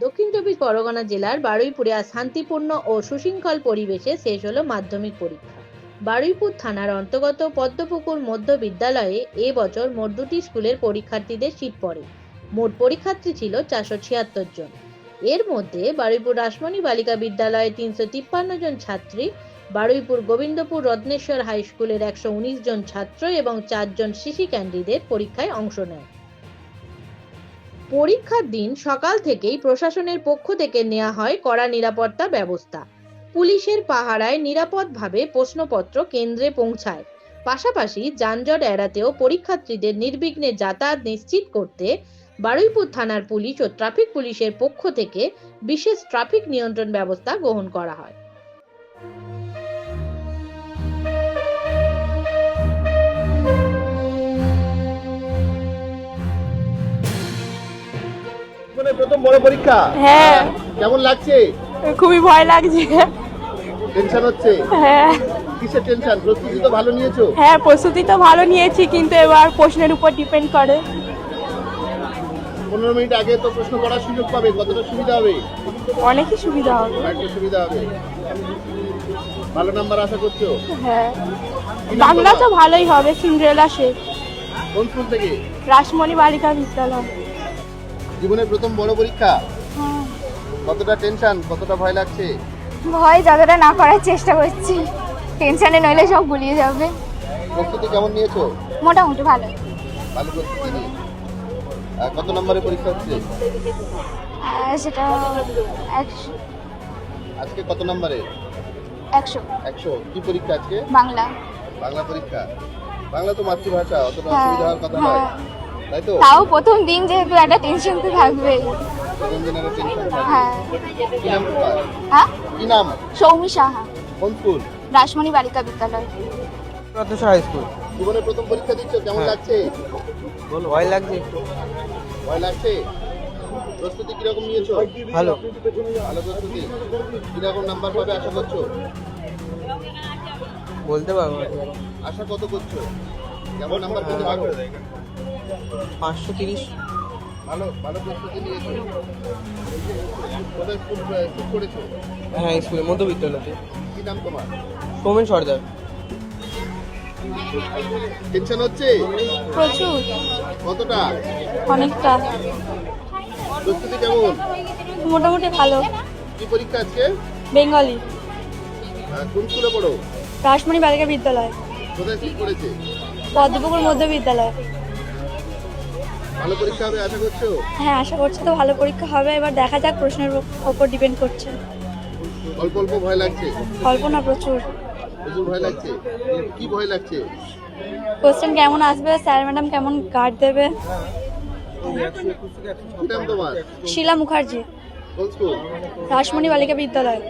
দক্ষিণ চব্বিশ পরগনা জেলার বারুইপুরে আজ শান্তিপূর্ণ ও সুশৃঙ্খল পরিবেশে শেষ হলো মাধ্যমিক পরীক্ষা। বারুইপুর থানার অন্তর্গত পদ্মপুকুর মধ্য বিদ্যালয়ে এবছর মোট 2টি স্কুলের পরীক্ষার্থীদের সিট পড়ে। মোট পরীক্ষার্থী ছিল 476 জন। এর মধ্যে বারুইপুর রাসমণি বালিকা বিদ্যালয়ে 353 জন ছাত্রী, বারুইপুর গোবিন্দপুর রত্নেশ্বর হাই স্কুলের 119 জন ছাত্র এবং 4 জন সিসি ক্যান্ডিডেট পরীক্ষায় অংশ নেয়। পরীক্ষার দিন সকাল থেকেই প্রশাসনের পক্ষ থেকে নেওয়া হয় কড়া নিরাপত্তা ব্যবস্থা। পুলিশের পাহারায় নিরাপদভাবে প্রশ্নপত্র কেন্দ্রে পৌঁছায়। পাশাপাশি যানজট এড়াতেও পরীক্ষার্থীদের নির্বিঘ্নে যাতায়াত নিশ্চিত করতে বারুইপুর থানার পুলিশ ও ট্রাফিক পুলিশের পক্ষ থেকে বিশেষ ট্রাফিক নিয়ন্ত্রণ ব্যবস্থা গ্রহণ করা হয়। প্রথম বড় পরীক্ষা, হ্যাঁ কেমন লাগছে? খুবই ভয় লাগছে। টেনশন হচ্ছে? হ্যাঁ কিসের টেনশন? প্রস্তুতি তো ভালো নিয়েছো? হ্যাঁ প্রস্তুতি তো ভালো নিয়েছি, কিন্তু এবার প্রশ্নের উপর ডিপেন্ড করে। 15 মিনিট আগে তো প্রশ্ন করার সুযোগ পাবে, কতটা সুবিধা হবে? অনেকই সুবিধা হবে। একটা সুবিধা হবে। ভালো নাম্বার আশা করছো? হ্যাঁ কি নাম বাংলা তো তোমার? ভালোই হবে। সিন্ড্রেলা শেখ, কোন স্কুল থেকে? রাসমণি বালিকা বিদ্যালয়। জীবনের প্রথম বড় পরীক্ষা, কতটা টেনশন, কতটা ভয় লাগছে? ভয় যতটা না করার চেষ্টা করছি, টেনশনে নইলে সব গুলিয়ে যাবে। প্রস্তুতি কেমন নিয়েছো? মোটামুটি ভালো। ভালো প্রস্তুতি নিয়ে কত নম্বরের পরীক্ষা হচ্ছে? সেটা 100 আজকে কত নম্বরে? 100 100। কি পরীক্ষা আজকে? বাংলা। বাংলা পরীক্ষা। বাংলা তো মাতৃভাষা, অতটা হ্যাঁ, অসুবিধা হওয়ার কথা নয়, তাই তো? তাও প্রথম দিন যেহেতু একটা টেনশন তো থাকবেই। প্রথম দিনের টেনশন থাকে। হ্যাঁ। কি নাম তোমার? হ্যাঁ, কি নাম? সৌমি সাহা, কোন school? Rasmani Balika Vidyalaya. Ratneswar high school. জীবনে প্রথম পরীক্ষা দিচ্ছ, কেমন হ্যাঁ। লাগছে? বল, ভয় লাগছে একটু। ভয় লাগছে? প্রস্তুতি কিরকম নিয়েছো? ভালো। ভালো প্রস্তুতি। কিরকম নাম্বার পাবে আশা করছো? বলতে পারবো না। আশা কত করছো? কেমন নাম্বার পেতে পারো? 530। ভালো ভালো প্রস্তুতি নিয়েছো। কোথায় স্কুল করেছো? হ্যাঁ, স্কুলে মধ্যবিদ্যালয়তে। কি নাম তোমার? সৌমেন সর্দার। টেনশন হচ্ছে? প্রচুর, কতটা? অনেকটা। প্রস্তুতি কেমন? মোটামুটি ভালো। কি পরীক্ষা আজকে? বেঙ্গলি, কোন স্কুলে পড়ো? রাসমণি বালিকা বিদ্যালয়, কোথায় স্কুল করেছে? পদ্মপুকুর মধ্য বিদ্যালয়। ভালো পরীক্ষা হবে আশা করছো? হ্যাঁ, আশা করছি তো ভালো পরীক্ষা হবে। এবার দেখা যাক, প্রশ্নের ওপর ডিপেন্ড করছে। অল্প অল্প ভয় লাগছে? কল্পনা প্রচুর। প্রচুর ভয় লাগছে? কি ভয় লাগছে? কোশ্চেন কেমন আসবে, স্যার ম্যাডাম কেমন গার্ড দেবে। কি নাম তোমার? শিলা মুখার্জি, কোন স্কুল? রাসমণি বালিকা বিদ্যালয়।